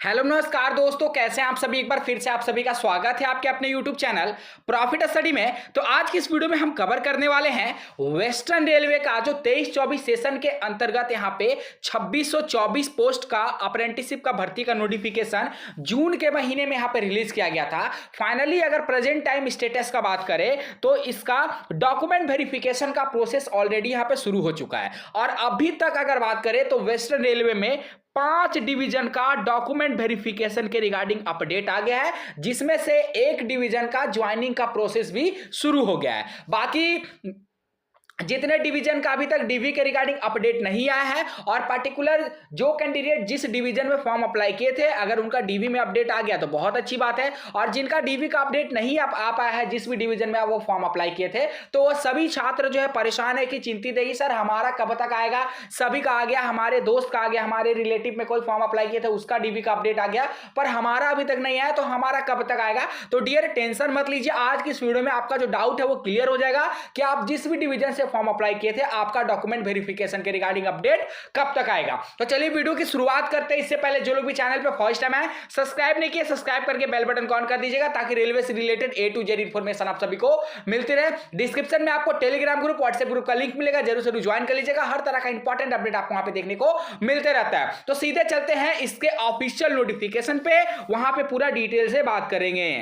Hello नमस्कार दोस्तों, कैसे हैं आप सभी। एक बार फिर से आप सभी का स्वागत है आपके अपने यूट्यूब चैनल प्रॉफिट स्टडी में। तो आज की इस वीडियो में हम कवर करने वाले हैं वेस्टर्न रेलवे का जो 23-24 सेशन के अंतर्गत यहाँ पे 2624 पोस्ट का अप्रेंटिसशिप का भर्ती का नोटिफिकेशन जून के महीने में यहाँ पे रिलीज किया गया था। फाइनली अगर प्रेजेंट टाइम स्टेटस का बात करें तो इसका डॉक्यूमेंट वेरिफिकेशन का प्रोसेस ऑलरेडी यहाँ पे शुरू हो चुका है और अभी तक अगर बात करें तो वेस्टर्न रेलवे में 5 डिवीजन का डॉक्यूमेंट वेरिफिकेशन के रिगार्डिंग अपडेट आ गया है, जिसमें से एक डिवीजन का ज्वाइनिंग का प्रोसेस भी शुरू हो गया है। बाकी जितने डिवीजन का अभी तक डीवी के रिगार्डिंग अपडेट नहीं आया है और पर्टिकुलर जो कैंडिडेट जिस डिवीजन में फॉर्म अप्लाई किए थे अगर उनका डीवी में अपडेट आ गया तो बहुत अच्छी बात है, और जिनका डीवी का अपडेट नहीं आ पाया है जिस भी डिवीजन में वो फॉर्म अप्लाई किए थे तो वो सभी छात्र जो है परेशान है कि चिंतित है कि सर हमारा कब तक आएगा। सभी का आ गया, हमारे दोस्त का आ गया, हमारे रिलेटिव में कोई फॉर्म अप्लाई किए थे उसका डीवी का अपडेट आ गया, पर हमारा अभी तक नहीं आया, तो हमारा कब तक आएगा। तो डियर टेंशन मत लीजिए, आज की इस वीडियो में आपका जो डाउट है वो क्लियर हो जाएगा कि आप जिस भी डिवीजन से फॉर्म अप्लाई किए थे आपका डॉक्यूमेंट वेरिफिकेशन के रिगार्डिंग अपडेट कब तक आएगा। तो चलिए वीडियो की शुरुआत करते हैं। इससे पहले जो लोग भी चैनल पे फर्स्ट टाइम आए, सब्सक्राइब नहीं किए, सब्सक्राइब करके बेल बटन ऑन कर दीजिएगा ताकि रेलवे से related A to Z information आप सभी को मिलती रहे। डिस्क्रिप्शन में आपको टेलीग्राम ग्रुप, व्हाट्सएप ग्रुप का लिंक मिलेगा, जरूर से ज्वाइन कर लीजिएगा। हर तरह का इंपॉर्टेंट अपडेट आपको वहां पे देखने को मिलते रहता है। तो सीधे चलते हैं इसके ऑफिशियल नोटिफिकेशन पे, वहां पे पूरा डिटेल से बात करेंगे।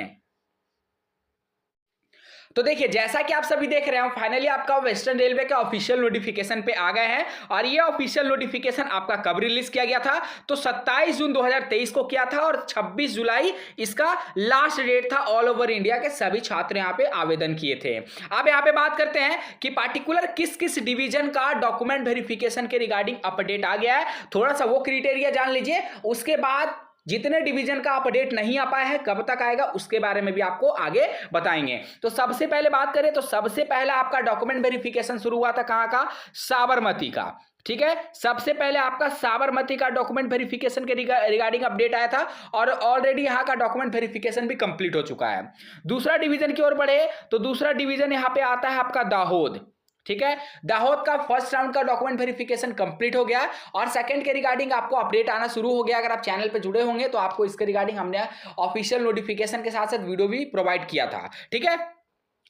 तो देखिए, जैसा कि आप सभी देख रहे हो, फाइनली आपका वेस्टर्न रेलवे का ऑफिशियल नोटिफिकेशन पे आ गए हैं और ये ऑफिशियल नोटिफिकेशन आपका कब रिलीज किया गया था तो 27 जून 2023 को किया था और 26 जुलाई इसका लास्ट डेट था। ऑल ओवर इंडिया के सभी छात्र यहाँ पे आवेदन किए थे। अब यहाँ पे बात करते हैं कि पार्टिकुलर किस किस डिवीजन का डॉक्यूमेंट वेरिफिकेशन के रिगार्डिंग अपडेट आ गया है, थोड़ा सा वो क्राइटेरिया जान लीजिए। उसके बाद जितने डिवीजन का अपडेट नहीं आ पाया है कब तक आएगा उसके बारे में भी आपको आगे बताएंगे। तो सबसे पहले बात करें तो सबसे पहला आपका डॉक्यूमेंट वेरिफिकेशन शुरू हुआ था कहां का, साबरमती का। ठीक है, सबसे पहले आपका साबरमती का डॉक्यूमेंट वेरिफिकेशन के रिगार्डिंग अपडेट आया था और ऑलरेडी यहां का डॉक्यूमेंट वेरिफिकेशन भी कंप्लीट हो चुका है। दूसरा डिवीजन की ओर बढ़े तो दूसरा डिवीजन यहां पे आता है आपका दाहोद। ठीक है, दाहोद का फर्स्ट राउंड का डॉक्यूमेंट वेरिफिकेशन कंप्लीट हो गया और सेकंड के रिगार्डिंग आपको अपडेट आना शुरू हो गया। अगर आप चैनल पे जुड़े होंगे तो आपको इसके रिगार्डिंग हमने ऑफिशियल नोटिफिकेशन के साथ साथ वीडियो भी प्रोवाइड किया था। ठीक है,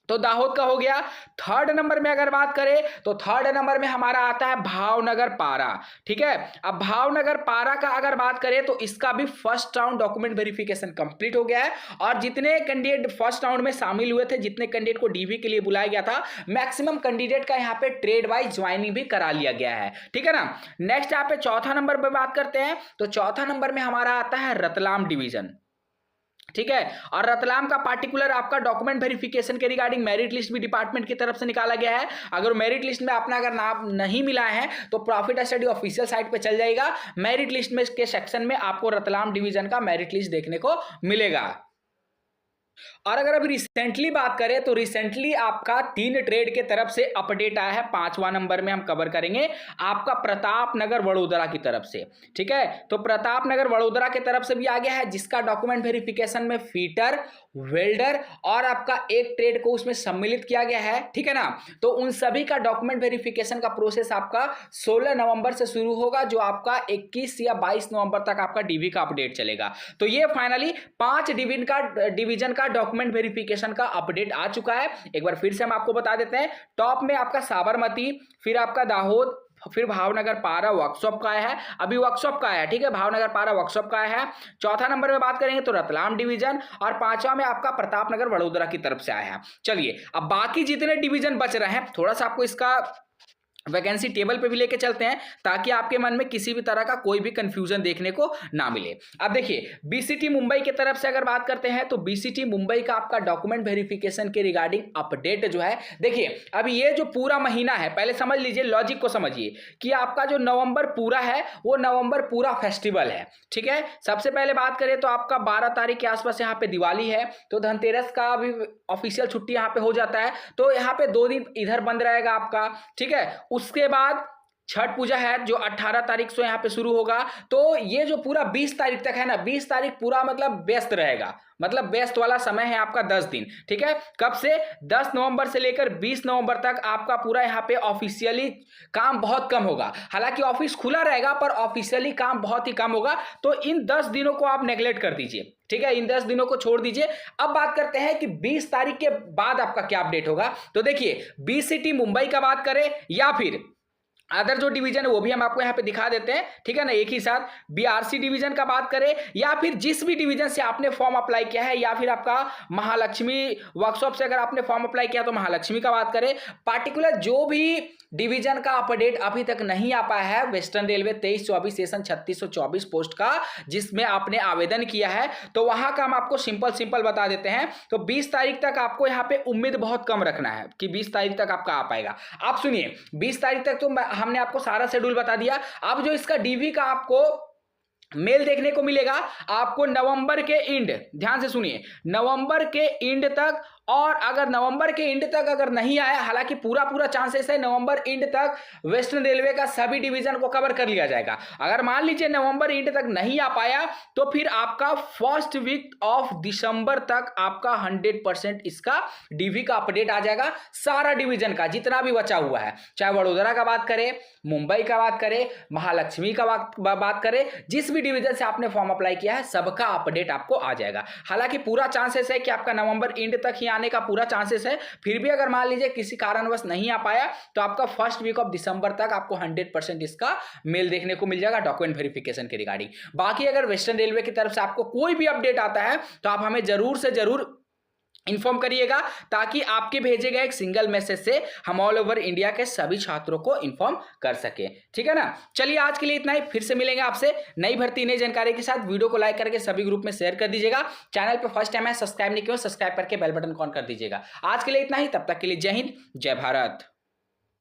तो दाहोद का हो गया। थर्ड नंबर में अगर बात करें तो थर्ड नंबर में हमारा आता है भावनगर पारा। ठीक है, अब भावनगर पारा का अगर बात करें तो इसका भी first round document verification complete हो गया है और जितने कैंडिडेट फर्स्ट राउंड में शामिल हुए थे, जितने कैंडिडेट को डीवी के लिए बुलाया गया था, मैक्सिमम कैंडिडेट का यहाँ पे ट्रेड वाइज ज्वाइनिंग भी करा लिया गया है। ठीक है ना। नेक्स्ट यहाँ पे चौथा नंबर पर बात करते हैं तो चौथा नंबर में हमारा आता है रतलाम डिवीजन। ठीक है, और रतलाम का पार्टिकुलर आपका डॉक्यूमेंट वेरिफिकेशन के रिगार्डिंग मेरिट लिस्ट भी डिपार्टमेंट की तरफ से निकाला गया है। अगर मेरिट लिस्ट में अपना अगर नाम नहीं मिला है तो प्रॉफिट स्टडी ऑफिशियल साइट पे चल जाएगा, मेरिट लिस्ट में के सेक्शन में आपको रतलाम डिवीजन का मेरिट लिस्ट देखने को मिलेगा। और अगर अभी रिसेंटली बात करें तो रिसेंटली आपका 3 ट्रेड के तरफ से अपडेट आया है। 5वां नंबर में हम कवर करेंगे आपका प्रताप नगर वडोदरा की तरफ से। ठीक है, तो प्रताप नगर वडोदरा की तरफ से भी आ गया है जिसका डॉक्यूमेंट वेरिफिकेशन में फीटर, वेल्डर और आपका एक ट्रेड को उसमें सम्मिलित किया गया है। ठीक है ना, तो उन सभी का डॉक्यूमेंट वेरिफिकेशन का प्रोसेस आपका 16 नवंबर से शुरू होगा, जो आपका 21 या 22 नवंबर तक आपका डीवी का अपडेट चलेगा। तो ये फाइनली 5 डिवीजन का डॉक्यूमेंट वेरिफिकेशन का अपडेट आ चुका है। एक बार फिर से हम आपको बता देते हैं, टॉप में आपका साबरमती, फिर आपका दाहोद, फिर भावनगर पारा वर्कशॉप का है, अभी वर्कशॉप का है। ठीक है, भावनगर पारा वर्कशॉप का है। चौथा नंबर में बात करेंगे तो रतलाम डिवीजन और 5वां में आपका प्रतापनगर वडोदरा की तरफ से आया है। चलिए, अब बाकी जितने डिवीजन बच रहे हैं थोड़ा सा आपको इसका वैकेंसी टेबल पे भी लेके चलते हैं ताकि आपके मन में किसी भी तरह का कोई भी कंफ्यूजन देखने को ना मिले। अब देखिए, बीसीटी मुंबई की तरफ से अगर बात करते हैं तो बीसीटी मुंबई का आपका डॉक्यूमेंट वेरिफिकेशन के रिगार्डिंग अपडेट जो है, देखिए अभी ये जो पूरा महीना है, पहले समझ लीजिए, लॉजिक को समझिए कि आपका जो नवंबर पूरा है वो नवंबर पूरा फेस्टिवल है। ठीक है, सबसे पहले बात करें तो आपका 12 तारीख के आसपास यहाँ पे दिवाली है, तो धनतेरस का भी ऑफिशियल छुट्टी यहाँ पे हो जाता है, तो यहाँ पे 2 दिन इधर बंद रहेगा आपका। ठीक है, उसके बाद छठ पूजा है जो 18 तारीख से यहाँ पे शुरू होगा। तो ये जो पूरा 20 तारीख तक है ना, 20 तारीख पूरा मतलब व्यस्त रहेगा, मतलब व्यस्त वाला समय है आपका 10 दिन। ठीक है, कब से? 10 नवंबर से लेकर 20 नवंबर तक आपका पूरा यहाँ पे ऑफिशियली काम बहुत कम होगा। हालांकि ऑफिस खुला रहेगा पर ऑफिशियली काम बहुत ही कम होगा। तो इन 10 दिनों को आप नेग्लेक्ट कर दीजिए। ठीक है, इन 10 दिनों को छोड़ दीजिए। अब बात करते हैं कि 20 तारीख के बाद आपका क्या अपडेट होगा। तो देखिए, बीसीटी मुंबई का बात करें या फिर अदर जो डिवीजन है वो भी हम आपको यहाँ पे दिखा देते हैं। ठीक है ना, एक ही साथ बीआरसी डिवीजन का बात करें या फिर जिस भी डिवीजन से आपने फॉर्म अप्लाई किया है, या फिर आपका महालक्ष्मी वर्कशॉप से अगर आपने फॉर्म अप्लाई किया तो महालक्ष्मी का बात करें, पार्टिकुलर जो भी डिवीजन का अपडेट अभी तक नहीं आ पाया है वेस्टर्न रेलवे 23-24 सेशन 3624 पोस्ट का जिसमें आपने आवेदन किया है, तो वहां का हम आपको सिंपल बता देते हैं। तो 20 तारीख तक आपको यहाँ पे उम्मीद बहुत कम रखना है कि 20 तारीख तक आपका आ पाएगा। आप सुनिए, 20 तारीख तक तो हमने आपको सारा शेड्यूल बता दिया। अब जो इसका डीवी का आपको मेल देखने को मिलेगा आपको नवंबर के एंड, ध्यान से सुनिए, नवंबर के एंड तक। और अगर नवंबर के एंड तक अगर नहीं आया, हालांकि पूरा चांसेस है नवंबर एंड तक वेस्टर्न रेलवे का सभी डिवीजन को कवर कर लिया जाएगा। अगर मान लीजिए नवंबर एंड तक नहीं आ पाया तो फिर आपका फर्स्ट वीक ऑफ दिसंबर तक आपका 100% इसका डीवी का अपडेट आ जाएगा। सारा डिवीजन का जितना भी बचा हुआ है, चाहे वडोदरा का बात करें, मुंबई का बात करें, महालक्ष्मी का बात करें, जिस भी डिवीजन से आपने फॉर्म अप्लाई किया है सबका अपडेट आपको आ जाएगा। हालांकि पूरा चांसेस है कि आपका नवंबर एंड तक ही आने का पूरा चांसेस है। फिर भी अगर मान लीजिए किसी कारणवश नहीं आ पाया तो आपका फर्स्ट वीक ऑफ दिसंबर तक आपको 100% इसका मेल देखने को मिल जाएगा डॉक्यूमेंट वेरिफिकेशन के रिगार्डिंग। बाकी अगर वेस्टर्न रेलवे की तरफ से आपको कोई भी अपडेट आता है तो आप हमें जरूर से जरूर इन्फॉर्म करिएगा, ताकि आपके भेजे गए एक सिंगल मैसेज से हम ऑल ओवर इंडिया के सभी छात्रों को इन्फॉर्म कर सके। ठीक है ना, चलिए आज के लिए इतना ही। फिर से मिलेंगे आपसे नई भर्ती नई जानकारी के साथ। वीडियो को लाइक करके सभी ग्रुप में शेयर कर दीजिएगा। चैनल पे फर्स्ट टाइम है, सब्सक्राइब नहीं किया, सब्सक्राइब करके बेल बटन ऑन कर दीजिएगा। आज के लिए इतना ही, तब तक के लिए जय हिंद, जय भारत।